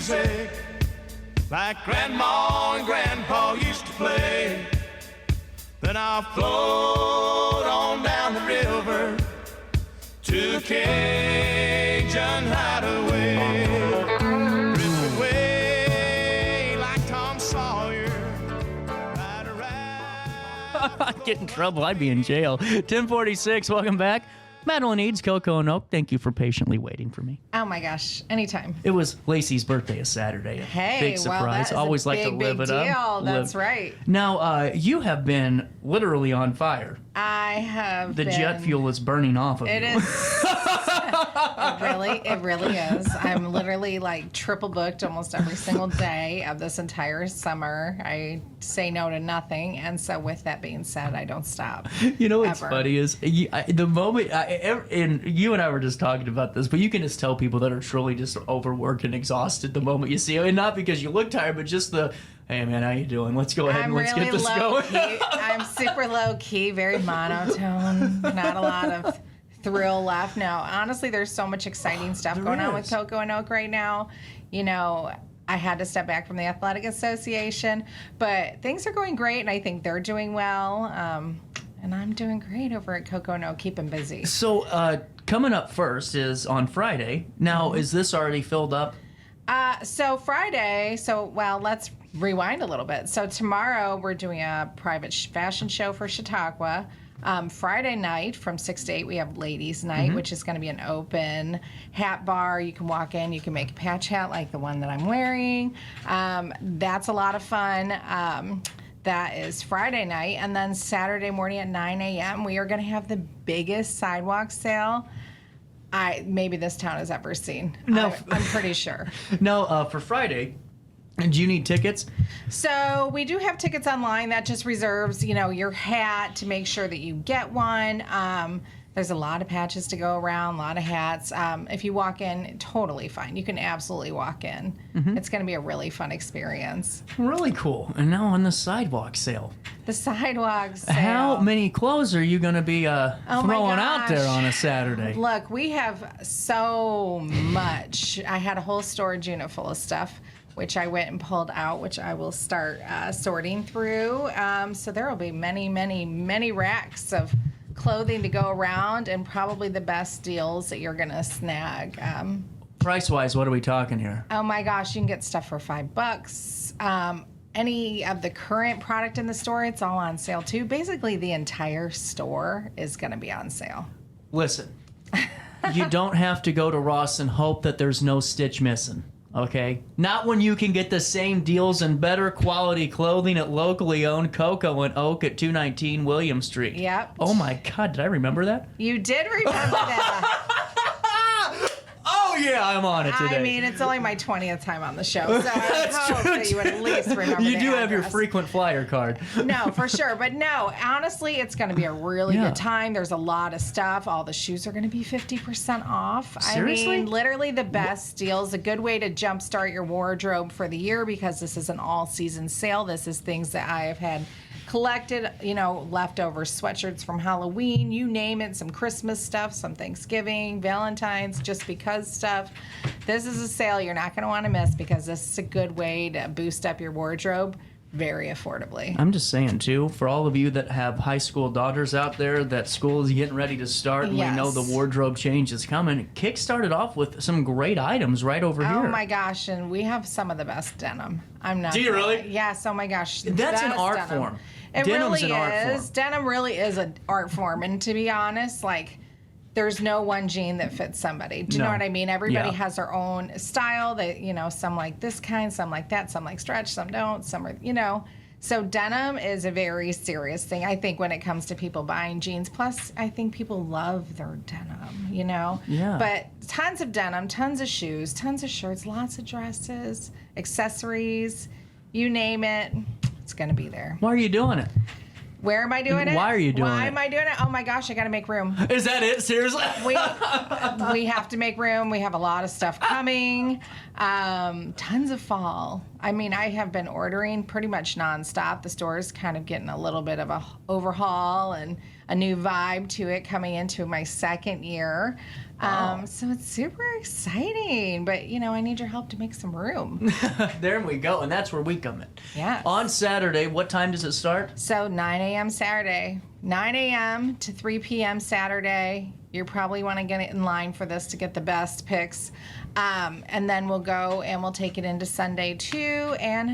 music like Grandma and Grandpa used to play. Then I'll float on down the river to the Cajun hideaway. Drift away like Tom Sawyer. Ride around. I'd get in trouble. I'd be in jail. 1046, welcome back. Madeline Eads, Coco Oak, thank you for patiently waiting for me. Oh my gosh, anytime. It was Lacey's birthday is Saturday. Hey, big surprise. well, that is Always a like big, to live big it deal. up. That's right. Now, you have been literally on fire. I have The jet fuel is burning off of It you. is. It really is. I'm literally like triple booked almost every single day of this entire summer. I say no to nothing, and so with that being said, I don't stop. You know what's ever. funny is the moment, and you and I were just talking about this, but you can just tell people that are truly just overworked and exhausted the moment you see them, and not because you look tired, but just the, hey man, how you doing? Let's go ahead and let's get this going. I'm super low key, very monotone, not a lot of thrill left. No, honestly, there's so much exciting stuff going on with Coco and Oak right now. You know, I had to step back from the Athletic Association, but things are going great, and I think they're doing well. And I'm doing great over at Coco and Oak, keeping busy. So coming up first is on Friday. Now, is this already filled up? So Friday, well, let's rewind a little bit. So tomorrow we're doing a private fashion show for Chautauqua. Friday night from 6 to 8 we have ladies night, which is going to be an open hat bar. You can walk in, you can make a patch hat like the one that I'm wearing. That's a lot of fun. That is Friday night. And then Saturday morning at 9 a.m. we are going to have the biggest sidewalk sale maybe this town has ever seen. No. I'm pretty sure. No, for Friday, do you need tickets? So we do have tickets online. That just reserves, your hat to make sure that you get one. There's a lot of patches to go around, a lot of hats. If you walk in, totally fine. You can absolutely walk in. It's going to be a really fun experience. Really cool. And now on the sidewalk sale. The sidewalk sale. How many clothes are you going to be throwing out there on a Saturday? Look, we have so much. I had a whole storage unit full of stuff, which I went and pulled out, which I will start sorting through. So there will be many, many, many racks of clothing to go around, and probably the best deals that you're going to snag. Price-wise, what are we talking here? Oh my gosh, you can get stuff for $5. Any of the current product in the store, it's all on sale too. Basically, the entire store is going to be on sale. Listen, you don't have to go to Ross and hope that there's no stitch missing. Okay? Not when you can get the same deals and better quality clothing at locally owned Coco and Oak at 219 William Street. Yep. Oh my God, did I remember that? You did remember that. Oh yeah, I'm on it today. I mean, it's only my 20th time on the show, so I hope that you would at least remember You the do have your address. frequent flyer card. No, for sure. But no, honestly, it's going to be a really Yeah. good time. There's a lot of stuff. All the shoes are going to be 50% off. Seriously? I mean, literally the best deals. A good way to jumpstart your wardrobe for the year, because this is an all-season sale. This is things that I have had collected, leftover sweatshirts from Halloween, you name it, some Christmas stuff, some Thanksgiving, Valentine's, just because stuff. This is a sale you're not going to want to miss, because this is a good way to boost up your wardrobe very affordably. I'm just saying, too, for all of you that have high school daughters out there that school is getting ready to start and we know the wardrobe change is coming, Kick started off with some great items right over here. Oh my gosh, and we have some of the best denim. I'm not. Do you really? Yes. Oh my gosh. That's an best art denim. form. It Denim's really an art is. form. Denim really is an art form, and to be honest, there's no one jean that fits somebody. Do you know what I mean? Everybody has their own style. That some like this kind, some like that, some like stretch, some don't, some are So denim is a very serious thing, I think, when it comes to people buying jeans. Plus, I think people love their denim, Yeah. But tons of denim, tons of shoes, tons of shirts, lots of dresses, accessories, you name it, it's going to be there. Why are you doing it? Where am I doing it? Why are you doing Why it? am I doing it? Oh my gosh, I got to make room. Is that it? Seriously? We have to make room. We have a lot of stuff coming. Tons of fall. I mean, I have been ordering pretty much nonstop. The store's kind of getting a little bit of a overhaul, and a new vibe to it coming into my second year. So it's super exciting, but I need your help to make some room. There we go, and that's where we come in. Yes. On Saturday, what time does it start? So 9 a.m. Saturday, 9 a.m. to 3 p.m. Saturday. You probably want to get in line for this to get the best picks. And then we'll go and we'll take it into Sunday too. And,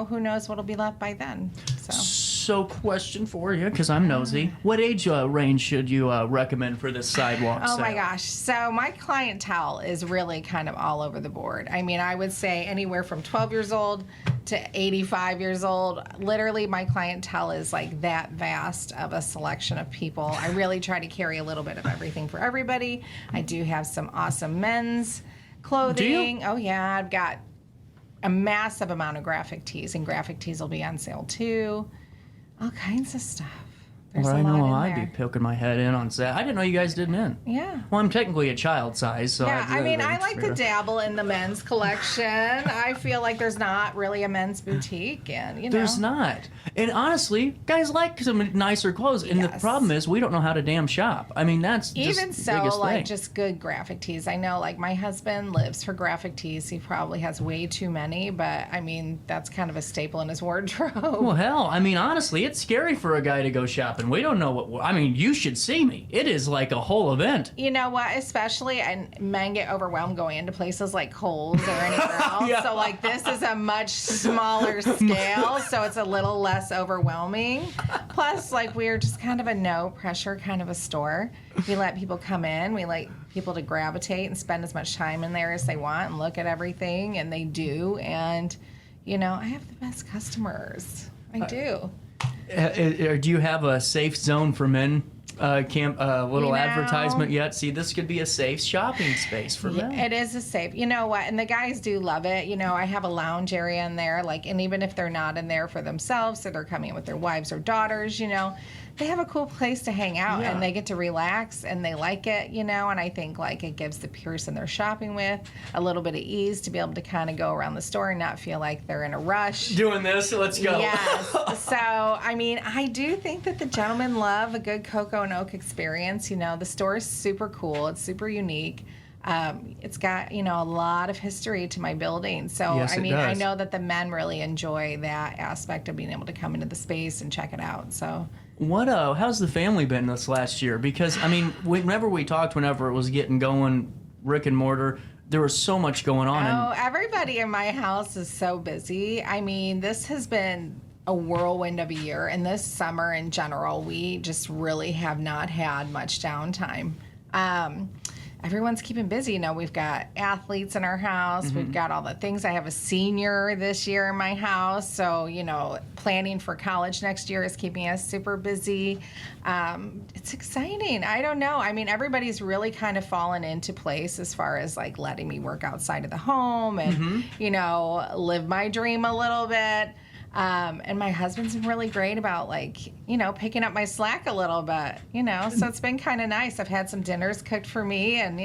who knows what'll be left by then. So question for you, because I'm nosy. What age range should you recommend for this sidewalk sale? Oh my gosh. So my clientele is really kind of all over the board. I mean, I would say anywhere from 12 years old to 85 years old. Literally, my clientele is like that vast of a selection of people. I really try to carry a little bit of everything for everybody. I do have some awesome men's clothing. Do you? Oh yeah, I've got a massive amount of graphic tees, and graphic tees will be on sale too. All kinds of stuff. There's Well, a I lot know in I'd there. be poking my head in on Saturday. I didn't know you guys did men. Yeah. Well, I'm technically a child size, so Yeah, I mean, I that's like to fair. dabble in the men's collection. I feel like there's not really a men's boutique, and There's not. And honestly, guys like some nicer clothes. And the Yes. problem is we don't know how to damn shop. I mean, that's just even the so, biggest like thing. just good graphic tees. I know, like my husband lives for graphic tees. He probably has way too many, but I mean, that's kind of a staple in his wardrobe. Well, hell, I mean, honestly, it's scary for a guy to go shopping. We don't know what. I mean, you should see me. It is like a whole event. You know what? Especially, and men get overwhelmed going into places like Kohl's or anywhere else. Yeah. So, like, this is a much smaller scale, so it's a little less overwhelming. Plus, like, we're just kind of a no pressure kind of a store. We let people come in. We like people to gravitate and spend as much time in there as they want and look at everything, and they do. And, I have the best customers. I do. Do you have a safe zone for men? Little You know- advertisement yet? See, this could be a safe shopping space for men. It is a safe. You know what? And the guys do love it. I have a lounge area in there. Like, and even if they're not in there for themselves, or they're coming in with their wives or daughters, they have a cool place to hang out, Yeah. and they get to relax, and they like it, and I think like it gives the person they're shopping with a little bit of ease to be able to kind of go around the store and not feel like they're in a rush. Doing this, let's go. Yes. So, I mean, I do think that the gentlemen love a good Coco and Oak experience. The store is super cool. It's super unique. It's got, a lot of history to my building. So, Yes, I it mean, I does. know that the men really enjoy that aspect of being able to come into the space and check it out. So, How's the family been this last year? Because, I mean, whenever it was getting going, brick and mortar, there was so much going on. oh, everybody in my house is so busy. I mean, this has been a whirlwind of a year, and this summer in general, we just really have not had much downtime. Everyone's keeping busy. We've got athletes in our house. We've got all the things. I have a senior this year in my house. So, planning for college next year is keeping us super busy. It's exciting. I don't know. I mean, everybody's really kind of fallen into place as far as like letting me work outside of the home and, live my dream a little bit. And my husband's been really great about picking up my slack a little bit, so it's been kind of nice. I've had some dinners cooked for me, and,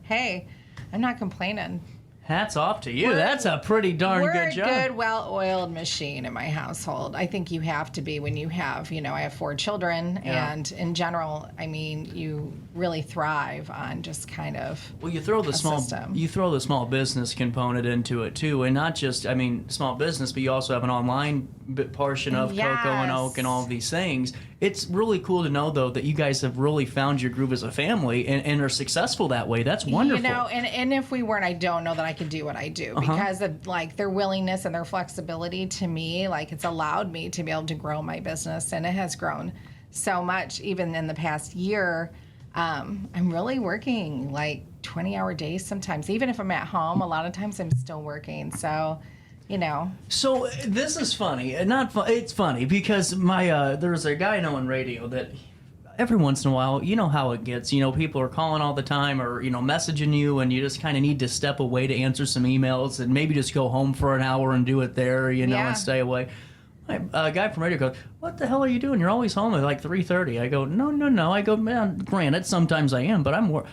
hey, I'm not complaining. Hats off to you. That's a pretty darn We're good job. a good, well-oiled machine in my household. I think you have to be when you have, I have 4 children, Yeah. and in general, I mean, you really thrive on just kind of Well, you throw the small business component into it too, and not just small business, but you also have an online portion of Coco and Oak and all of these things. It's really cool to know though that you guys have really found your groove as a family and are successful that way. That's wonderful. And if we weren't, I don't know that I could do what I do because of their willingness and their flexibility to me. It's allowed me to be able to grow my business, and it has grown so much even in the past year. I'm really working 20-hour days sometimes. Even if I'm at home, a lot of times I'm still working. So, So this is funny. It's funny because there's a guy I know on radio that every once in a while, you know how it gets. People are calling all the time or messaging you, and you just kind of need to step away to answer some emails and maybe just go home for an hour and do it there, and stay away. A guy from radio goes, "What the hell are you doing? You're always home at 3:30." I go, No. I go, man, granted, sometimes I am, but I'm more.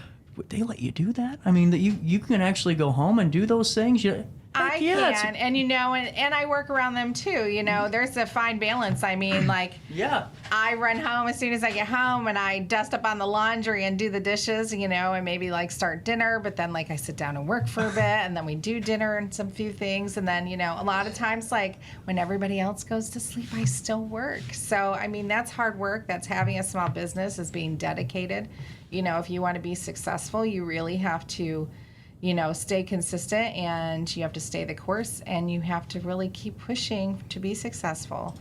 They let you do that? I mean, that you can actually go home and do those things? I yeah, can, and and I work around them too. There's a fine balance. I mean, like, Yeah. I run home as soon as I get home, and I dust up on the laundry and do the dishes, and maybe like start dinner. But then like I sit down and work for a bit, and then we do dinner and some few things, and then a lot of times like when everybody else goes to sleep, I still work. So I mean that's hard work. That's having a small business, is being dedicated. If you want to be successful, you really have to stay consistent, and you have to stay the course, and you have to really keep pushing to be successful.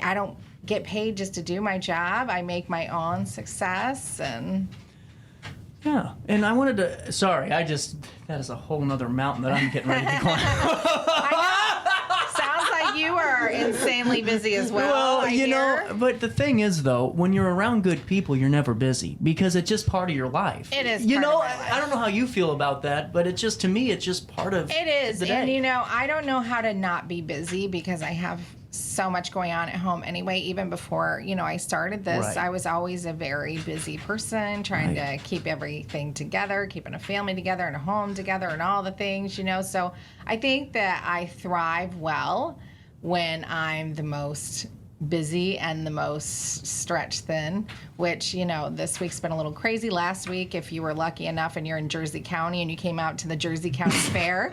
I don't get paid just to do my job. I make my own success, and Yeah. And I wanted to, that is a whole nother mountain that I'm getting ready to climb. sounds like you are insanely busy as well. Well, I hear. but the thing is, though, when you're around good people, you're never busy because it's just part of your life. It is part of my life. I don't know how you feel about that, but to me, it's just part of It is. the day. And, I don't know how to not be busy because I have so much going on at home anyway. Even before, I started this, Right. I was always a very busy person trying to keep everything together, keeping a family together and a home together and all the things, So I think that I thrive well when I'm the most busy and the most stretched thin, which, this week's been a little crazy. Last week, if you were lucky enough and you're in Jersey County and you came out to the Jersey County Fair,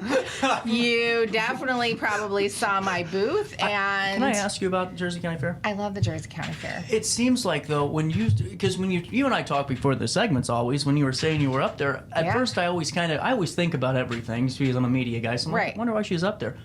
you definitely probably saw my booth. And Can I ask you about Jersey County Fair? I love the Jersey County Fair. It seems like, though, because when you and I talked before the segments, always when you were saying you were up there, at first I always think about everything because I'm a media guy, so I'm like, I wonder why she's up there.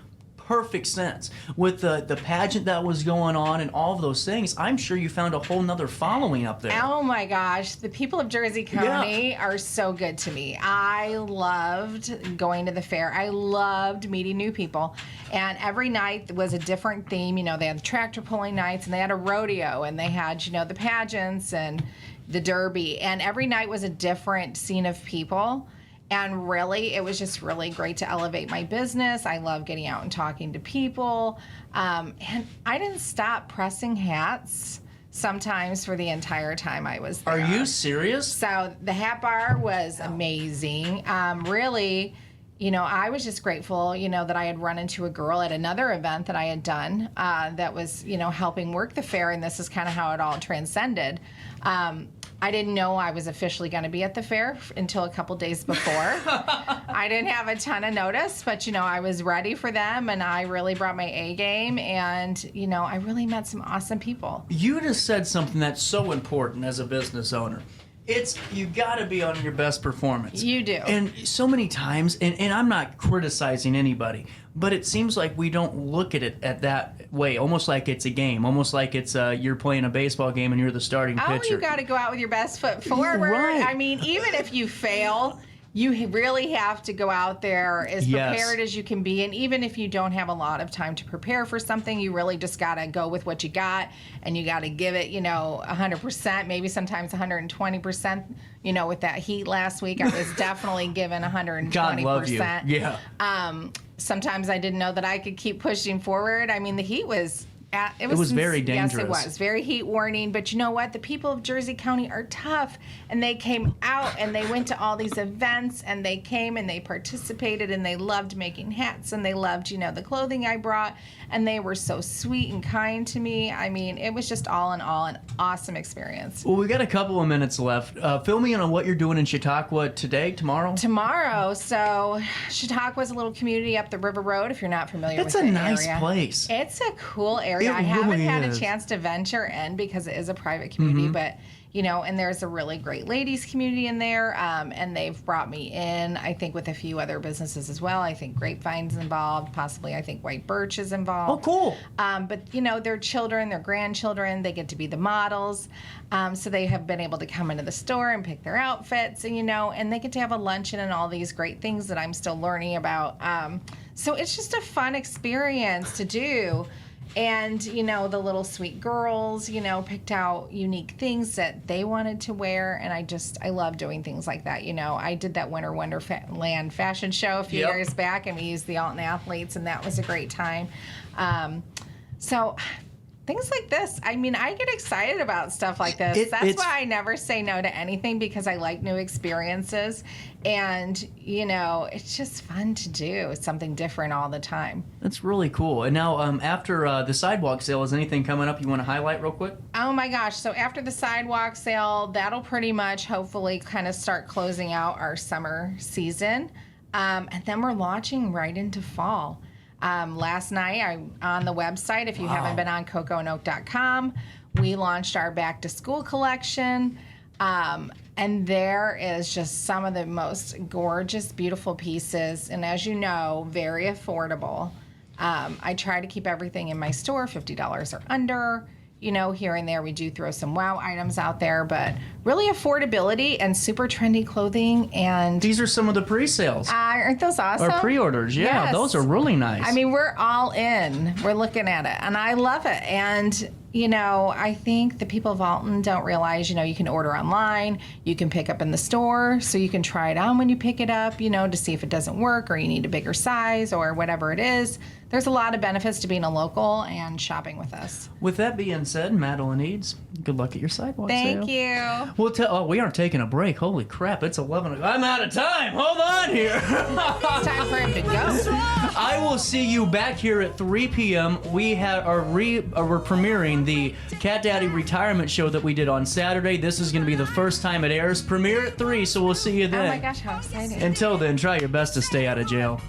Perfect sense. With the pageant that was going on and all of those things, I'm sure you found a whole nother following up there. Oh my gosh, the people of Jersey County are so good to me. I loved going to the fair. I loved meeting new people. And every night was a different theme. They had tractor pulling nights, and they had a rodeo, and they had, the pageants and the derby. And every night was a different scene of people. And really, it was just really great to elevate my business. I love getting out and talking to people. And I didn't stop pressing hats sometimes for the entire time I was there. Are you serious? So the hat bar was amazing. Really, I was just grateful, that I had run into a girl at another event that I had done that was, helping work the fair. And this is kind of how it all transcended. I didn't know I was officially going to be at the fair until a couple days before. I didn't have a ton of notice, but, I was ready for them, and I really brought my A game, and, I really met some awesome people. You just said something that's so important as a business owner. You got to be on your best performance. You do. And so many times, and I'm not criticizing anybody, but it seems like we don't look at it at that way, almost like it's a game, almost like it's you're playing a baseball game and you're the starting pitcher. Oh, you got to go out with your best foot forward. Right. I mean, even if you fail, you really have to go out there as prepared as you can be. And even if you don't have a lot of time to prepare for something, you really just got to go with what you got, and you got to give it, 100%, maybe sometimes 120%. With that heat last week, I was definitely given 120%. God love you. Yeah. Sometimes I didn't know that I could keep pushing forward. I mean, the heat was... It was very dangerous. Yes, it was. Very heat warning. But you know what? The people of Jersey County are tough. And they came out and they went to all these events, and they came and they participated, and they loved making hats, and they loved, the clothing I brought. And they were so sweet and kind to me. I mean, it was just all in all an awesome experience. Well, we got a couple of minutes left. Fill me in on what you're doing in Chautauqua today, tomorrow? Tomorrow. So Chautauqua's a a community up the River Road, if you're not familiar with the area. That's a nice place. It's a cool area. It I haven't really had is. a chance to venture in because it is a private community, but and there's a really great ladies community in there, and they've brought me in, I think, with a few other businesses as well. I think Grapevine's involved, possibly I think White Birch is involved. Oh, cool. But, their children, their grandchildren, they get to be the models, so they have been able to come into the store and pick their outfits, and, and they get to have a luncheon and all these great things that I'm still learning about. So it's just a fun experience to do. And, the little sweet girls, picked out unique things that they wanted to wear. And I love doing things like that. I did that Winter Wonderland fashion show a few years back, and we used the Alton athletes, and that was a great time. So things like this. I mean, I get excited about stuff like this. That's why I never say no to anything, because I like new experiences. And, you know, it's just fun to do. It's something different all the time. That's really cool. And now, after the sidewalk sale, is anything coming up you want to highlight real quick? Oh my gosh. So after the sidewalk sale, that'll pretty much hopefully kind of start closing out our summer season. And then we're launching right into fall. Last night, on the website, if you haven't been on CocoOak.com, we launched our back to school collection. And there is just some of the most gorgeous, beautiful pieces. And as you know, very affordable. I try to keep everything in my store, $50 or under. You know, here and there we do throw some wow items out there, but really affordability and super trendy clothing. And these are some of the pre-sales. Aren't those awesome? Or pre-orders, yeah. Yes. Those are really nice. I mean, we're all in. We're looking at it, and I love it. And, you know, I think the people of Alton don't realize, you know, you can order online, you can pick up in the store, so you can try it on when you pick it up, you know, to see if it doesn't work or you need a bigger size or whatever it is. There's a lot of benefits to being a local and shopping with us. With that being said, Madeline Eads, good luck at your sidewalk sale. Thank you. We aren't taking a break. Holy crap, it's 11 o'clock. I'm out of time. Hold on here. It's time for him to go. I will see you back here at 3 p.m. We're premiering the Cat Daddy retirement show that we did on Saturday. This is going to be the first time it airs. Premiere at 3, so we'll see you then. Oh my gosh, how exciting. Until then, try your best to stay out of jail.